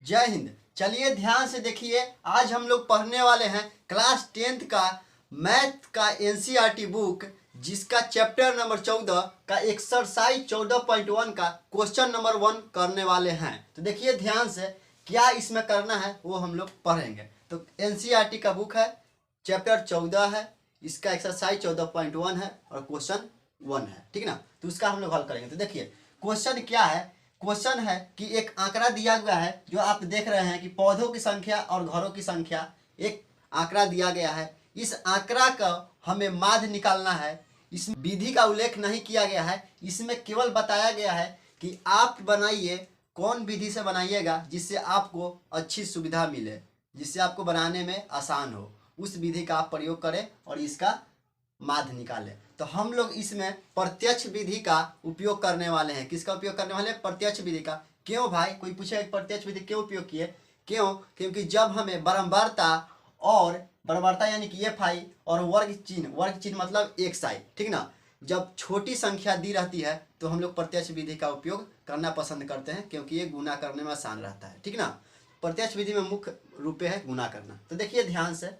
जय हिंद। चलिए ध्यान से देखिए, आज हम लोग पढ़ने वाले हैं क्लास 10th का मैथ का एनसीईआरटी बुक, जिसका चैप्टर नंबर 14 का एक्सरसाइज 14.1 का क्वेश्चन नंबर 1 करने वाले हैं। तो देखिए ध्यान से, क्या इसमें करना है वो हम लोग पढ़ेंगे। तो एनसीईआरटी का बुक है, चैप्टर 14 है, इसका एक्सरसाइज 14.1 है और क्वेश्चन 1 है, ठीक ना। तो उसका हम लोग हल करेंगे। तो देखिए क्वेश्चन क्या है। क्वेश्चन है कि एक आंकड़ा दिया हुआ है, जो आप देख रहे हैं कि पौधों की संख्या और घरों की संख्या, एक आंकड़ा दिया गया है। इस आंकड़ा का हमें माध्य निकालना है। इस विधि का उल्लेख नहीं किया गया है, इसमें केवल बताया गया है कि आप बनाइए, कौन विधि से बनाइएगा जिससे आपको अच्छी सुविधा मिले, जिससे आपको बनाने में आसान हो, उस विधि का आप प्रयोग करें और इसका माध्य निकालें। तो हम लोग इसमें प्रत्यक्ष विधि का उपयोग करने वाले हैं। किसका उपयोग करने वाले हैं? प्रत्यक्ष विधि का। क्यों भाई? कोई पूछे प्रत्यक्ष विधि क्यों उपयोग किए? क्यों? क्योंकि जब हमें बारंबारता और बारंबारता यानी कि एफ आई और वर्ग चिन्ह मतलब एक साइड, ठीक ना, जब छोटी संख्या दी रहती है तो हम लोग प्रत्यक्ष विधि का उपयोग करना पसंद करते हैं, क्योंकि ये गुना करने में आसान रहता है, ठीक ना। प्रत्यक्ष विधि में मुख्य रूप है गुना करना। तो देखिए ध्यान से,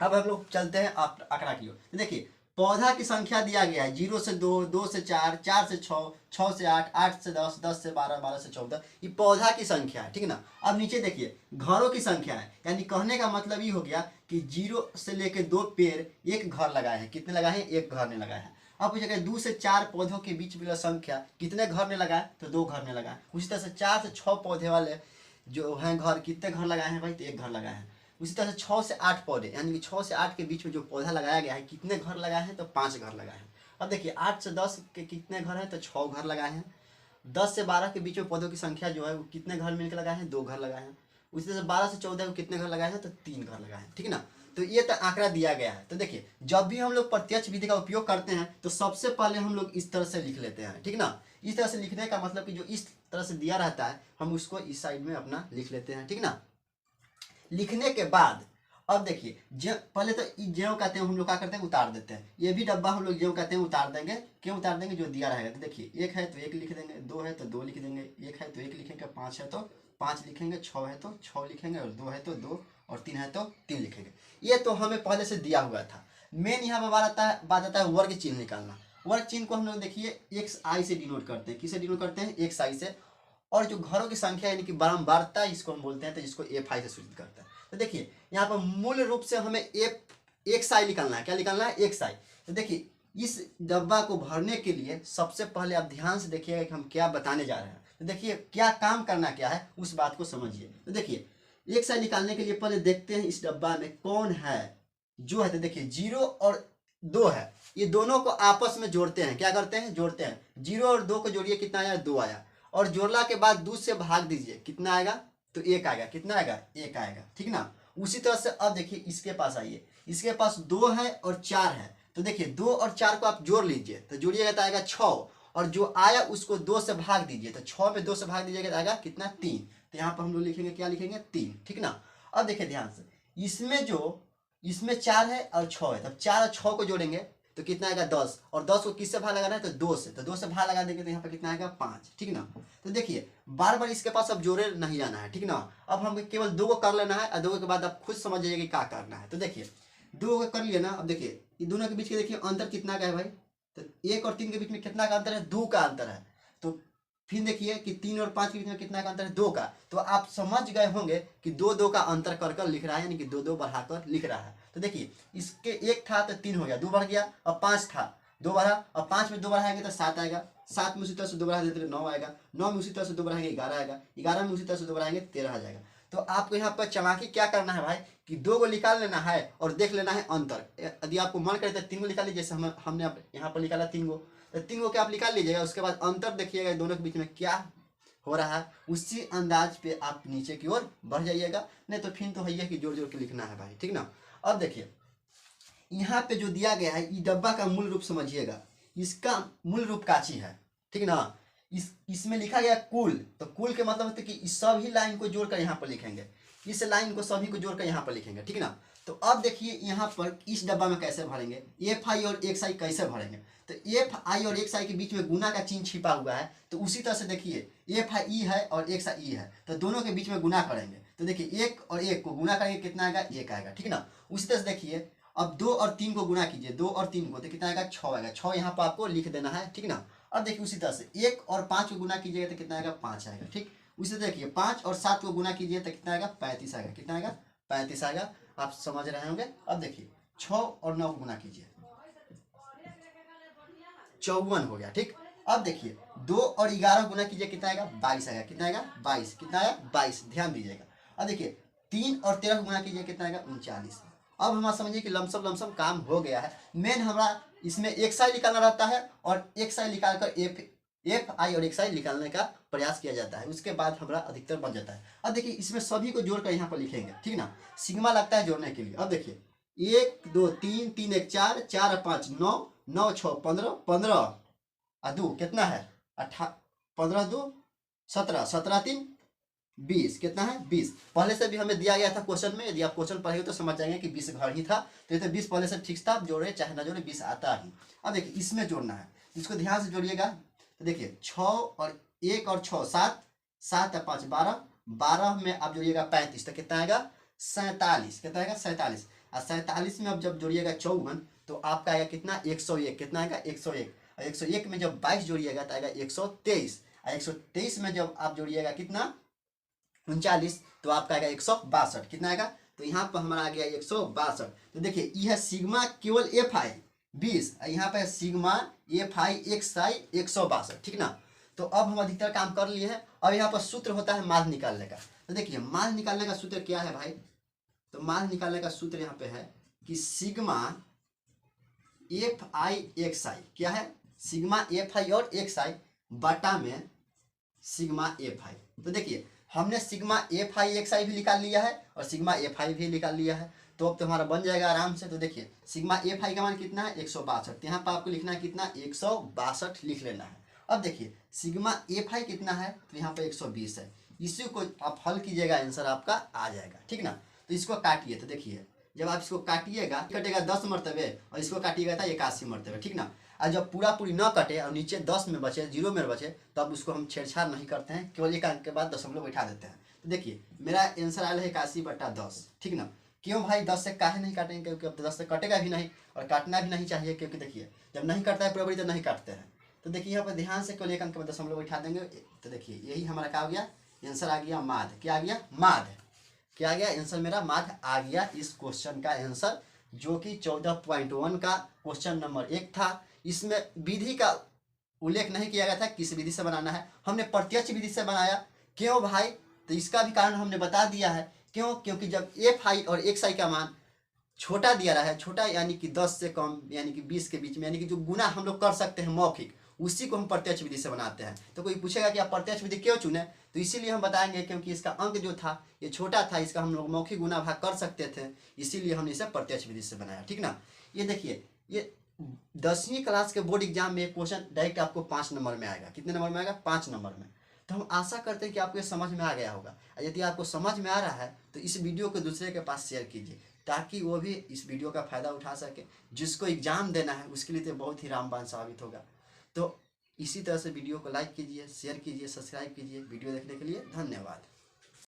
अब हम लोग चलते हैं आंकड़ा की ओर। तो देखिए पौधा की संख्या दिया गया है 0 से 2, 2 से 4, 4 से 6, 6 से 8, 8 से 10, 10 से 12, 12 से 14। ये पौधा की संख्या है, ठीक ना। अब नीचे देखिए घरों की संख्या है, यानी कहने का मतलब ये हो गया कि 0 से लेके 2 पेड़ एक घर लगाए हैं। कितने लगाए हैं? एक घर ने लगाए हैं। अब पूछेगा 2 से 4 पौधों के बीच वाला संख्या कितने घर ने लगाए? तो 2 घर ने लगाए। उसी तरह से 4 से 6 पौधे वाले जो हैं घर, कितने घर लगाए हैं भाई? तो एक घर लगाए हैं। उसी तरह से 6 से 8 पौधे, यानी कि 6 से 8 के बीच में जो पौधा लगाया गया है, कितने घर लगाए हैं? तो 5 घर लगाए हैं। अब देखिए 8 से 10 के कितने घर हैं? तो 6 घर लगाए हैं। 10 से 12 के बीच में पौधों की संख्या जो है वो कितने घर मिलकर लगाए हैं? 2 घर लगाए हैं। उसी तरह से 12 से 14 को कितने घर लगाए हैं? तो 3 घर लगाए हैं, ठीक ना। तो ये तो आंकड़ा दिया गया है। तो देखिए जब भी हम लोग प्रत्यक्ष विधि का उपयोग करते हैं तो सबसे पहले हम लोग इस तरह से लिख लेते हैं, ठीक ना। इस तरह से लिखने का मतलब कि जो इस तरह से दिया रहता है हम उसको इस साइड में अपना लिख लेते हैं, ठीक ना। लिखने के बाद अब देखिए पहले तो ज्यों कहते हैं हम लोग क्या करते हैं? उतार देते हैं। ये भी डब्बा हम लोग ज्यों कहते हैं उतार देंगे। क्यों उतार देंगे? जो दिया रहेगा। तो देखिए 1 है तो 1 लिख देंगे, 2 है तो 2 लिख देंगे, 1 है तो 1 लिखेंगे, 5 है तो 5 लिखेंगे, 6 है तो 6 लिखेंगे, और 2 है तो 2, और 3 है तो 3 लिखेंगे। ये तो हमें पहले से दिया हुआ था। मेन यहाँ पर बात आता है वर्ग चिन्ह निकालना। वर्ग चिन्ह को हम लोग देखिए एक्स आई से डिनोट करते हैं। किसे डिनोट करते हैं? एक्स आई से। और जो घरों की संख्या यानी कि बारंबारता, इसको हम बोलते हैं, तो जिसको एफ आई से सूचित करता है। तो देखिए यहाँ पर मूल रूप से हमें एक साई निकालना है। क्या निकालना है? एक साई। तो देखिए इस डब्बा को भरने के लिए सबसे पहले आप ध्यान से देखिएगा कि हम क्या बताने जा रहे हैं। तो देखिए क्या काम करना क्या है उस बात को समझिए। तो देखिए एक साई निकालने के लिए पहले देखते हैं इस डब्बा में कौन है जो है। तो देखिए 0 और 2 है, ये दोनों को आपस में जोड़ते हैं। क्या करते हैं? जोड़ते हैं। 0 और 2 को जोड़िए, कितना आया? 2 आया। और जोड़ला के बाद 2 से भाग दीजिए, कितना आएगा? तो 1 आएगा। कितना आएगा? 1 आएगा, ठीक ना। उसी तरह से अब देखिए इसके पास आइए, इसके पास 2 है और 4 है। तो देखिए 2 और 4 को आप जोड़ लीजिए, तो जोड़िएगा तो आएगा 6, और जो आया उसको 2 से भाग दीजिए, तो 6 पे 2 से भाग दीजिएगा तो आएगा कितना? 3। तो यहाँ पर हम लोग लिखेंगे, क्या लिखेंगे? 3, ठीक ना। अब देखिए ध्यान से, इसमें 4 है और 6 है, तब 4 और 6 को जोड़ेंगे तो कितना आएगा? 10, और 10 को किससे भाग लगाना है? तो 2 से। तो 2 से भाग लगा देंगे तो यहाँ पर कितना आएगा? 5, ठीक ना। तो देखिए बार बार इसके पास अब जोड़े नहीं जाना है, ठीक ना। अब हम केवल 2 को कर लेना है, और 2 के बाद आप खुद समझ जाइए कि क्या करना है। तो देखिए 2 को कर लिया ना। अब देखिए ये दोनों के बीच के देखिए अंतर कितना का है भाई? तो 1 और 3 के बीच में कितना का अंतर है? 2 का अंतर है। तो फिर देखिए कि 3 और 5 के बीच में कितना का अंतर है? 2 का। तो आप समझ गए होंगे कि 2 2 का अंतर कर कर लिख रहा है, यानी कि 2 2 बढ़ाकर लिख रहा है। तो देखिए इसके 1 था तो 3 हो गया, 2 बढ़ गया, अब 5 था, 2 बढ़ा, अब 5 में 2 बढ़ाएंगे तो 7 आएगा, 7 में उसी तरह से 2 बढ़ा देते तो 9 आएगा, 9 में उसी तरह से 2 बढ़ाएंगे 11 आएगा, 11 में उसी तरह से 2 बढ़ाएंगे 13 आ जाएगा। तो आपको यहाँ पर चालाकी क्या करना है भाई कि 2 को निकाल लेना है और देख लेना है अंतर। यदि आपको मन करे तो 3 को निकाल लीजिए, जैसे हमने यहाँ पर निकाला 3 को, तो 3 को क्या आप निकाल लीजिएगा। उसके बाद अंतर देखिएगा दोनों के बीच में क्या हो रहा है, उसी अंदाज पे आप नीचे की ओर बढ़ जाइएगा। नहीं तो फिर तो है कि जोड़ जोड़ के लिखना है भाई, ठीक ना। अब देखिए यहाँ पे जो दिया गया है, ये डब्बा का मूल रूप समझिएगा। इसका मूल रूप काची है, ठीक ना। इसमें लिखा गया कुल, तो कुल के मतलब होता है कि इस सभी लाइन को जोड़कर यहाँ पर लिखेंगे, इस लाइन को सभी को जोड़कर यहाँ पर लिखेंगे, ठीक ना। तो अब देखिए यहाँ पर इस डब्बा में कैसे भरेंगे, एफ आई और एक्स आई कैसे भरेंगे। तो एफ आई और एक्स आई के बीच में गुना का चिन्ह छिपा हुआ है, तो उसी तरह से देखिए एफ आई है और एक्स आई है, तो दोनों के बीच में गुना करेंगे। तो देखिए एक और एक को गुना करेंगे, कितना आएगा, एक आएगा, ठीक ना। उसी तरह से देखिए अब 2 और 3 को गुना कीजिए, 2 और 3 को, तो कितना आएगा, 6 आएगा। 6 यहाँ पर आपको लिख देना है, ठीक ना। अब देखिए उसी तरह से 1 और 5 को गुना कीजिएगा तो कितना आएगा, 5 आएगा, ठीक। उसी तरह देखिए 5 और 7 को गुना कीजिए तो कितना आएगा, 35 आएगा, कितना आएगा, 35 आएगा। आप समझ रहे होंगे। अब देखिए 6 और 9 को गुना कीजिए, 54 हो गया, ठीक। अब देखिए 2 और 11 गुना कीजिए, कितना आएगा, 22 आएगा, कितना आएगा, 22, कितना आया, 22, ध्यान दीजिएगा। अब देखिए 3 और 13 को गुना कीजिए, कितना आएगा, 39। अब हमारा समझिए कि लमसम काम हो गया है। मेन हमारा इसमें एक्स आई निकालना रहता है और एक्स आई निकाल कर एफ आई और एक्स आई निकालने का प्रयास किया जाता है, उसके बाद हमारा अधिकतर बन जाता है। अब देखिए इसमें सभी को जोड़कर यहाँ पर लिखेंगे, ठीक ना। सिग्मा लगता है जोड़ने के लिए। अब देखिए 1 2 3 3 1 4 4 5 9 9 6 15 15 और 2 कितना है, 15 2 17 17 3 20, कितना है, 20। पहले से भी हमें दिया गया था क्वेश्चन में, यदि आप क्वेश्चन पढ़ेंगे तो समझ जाएंगे कि 20 घर ही था। तो ये तो 20 पहले से ठीक था, जोड़े चाहे ना जोड़े 20 आता ही। अब देखिए इसमें जोड़ना है, इसको ध्यान से जोड़िएगा। तो देखिए 6 और 1 और 6 7, 7 और 5 12, 12 में आप जोड़िएगा 35, तो कितना आएगा, 47, कितना आएगा, 47। और 47 में अब जब जोड़िएगा 54 तो आपका आएगा कितना, 101, कितना आएगा, 101। और 101 में जब 22 जोड़िएगा तो आएगा 123। और 123 में जब आप जोड़िएगा कितना, 39, तो आपका आएगा 162, कितना आएगा, तो यहाँ पर हमारा आ गया 162। तो देखिए ये है सिग्मा केवल एफ आई 20, यहाँ पे है सिग्मा एफ आई एक्स आई 162, ठीक ना। तो अब हम अधिकतर काम कर लिए हैं। अब यहाँ पर सूत्र होता है मान निकालने का। तो देखिए मान निकालने का सूत्र क्या है भाई, तो मान निकालने का सूत्र यहाँ पे है कि सिग्मा एफ आई एक्स आई, क्या है, सिग्मा एफ आई और एक्स आई बटा में सिग्मा एफ आई। तो देखिए हमने सिग्मा एफ आई एक्स आई भी निकाल लिया है और सिग्मा एफ आई भी निकाल लिया है, तो अब तो हमारा बन जाएगा आराम से। तो देखिए सिग्मा एफ आई का मान कितना है, 162, यहाँ पर आपको लिखना है कितना, 162 लिख लेना है। अब देखिए सिग्मा एफ आई कितना है, तो यहाँ पर 120 है। इसी को आप हल कीजिएगा, आंसर आपका आ जाएगा, ठीक ना। तो इसको काटिए, तो देखिए जब आप इसको काटिएगा कटेगा 10 मरतबे और इसको काटिएगा था 81 मरतबे, ठीक ना। और जब पूरा पूरी न कटे और नीचे 10 में बचे, 0 में बचे, तब उसको हम छेड़छाड़ नहीं करते हैं, केवल एक अंक के बाद दशमलव बैठा देते हैं। तो देखिए मेरा आंसर आया है 81/10, ठीक ना। क्यों भाई 10 से काहे नहीं काटेंगे, क्योंकि अब 10 से कटेगा भी नहीं और काटना भी नहीं चाहिए, क्योंकि देखिए जब नहीं कटता है पूरा तो नहीं काटते हैं। तो देखिए यहाँ पर ध्यान से केवल एक अंक में दशमलव बैठा देंगे। तो देखिए यही हमारा क्या हो गया, आंसर आ गया माध, क्या आ गया, माध, क्या आ गया आंसर, मेरा माध आ गया इस क्वेश्चन का आंसर, जो कि 14.1 का क्वेश्चन नंबर 1 था। इसमें विधि का उल्लेख नहीं किया गया था किस विधि से बनाना है, हमने प्रत्यक्ष विधि से बनाया। क्यों भाई, तो इसका भी कारण हमने बता दिया है। क्यों, क्योंकि जब एफ आई और एक्स आई का मान छोटा दिया रहा है, छोटा यानी कि 10 से कम यानी कि 20 के बीच में, यानी कि जो गुना हम लोग कर सकते हैं मौखिक, उसी को हम प्रत्यक्ष विधि से बनाते हैं। तो कोई पूछेगा कि आप प्रत्यक्ष विधि क्यों चुने, तो इसीलिए हम बताएंगे क्योंकि इसका अंक जो था ये छोटा था, इसका हम लोग मौखिक गुना भाग कर सकते थे, इसीलिए हमने इसे प्रत्यक्ष विधि से बनाया, ठीक ना। ये देखिए ये 10वीं क्लास के बोर्ड एग्जाम में क्वेश्चन डायरेक्ट आपको 5 नंबर में आएगा। कितने नंबर में आएगा, 5 नंबर में। तो हम आशा करते हैं कि आपको ये समझ में आ गया होगा। यदि आपको समझ में आ रहा है तो इस वीडियो को दूसरे के पास शेयर कीजिए, ताकि वो भी इस वीडियो का फायदा उठा सके। जिसको एग्जाम देना है उसके लिए तो बहुत ही रामबाण साबित होगा। तो इसी तरह से वीडियो को लाइक कीजिए, शेयर कीजिए, सब्सक्राइब कीजिए। वीडियो देखने के लिए धन्यवाद।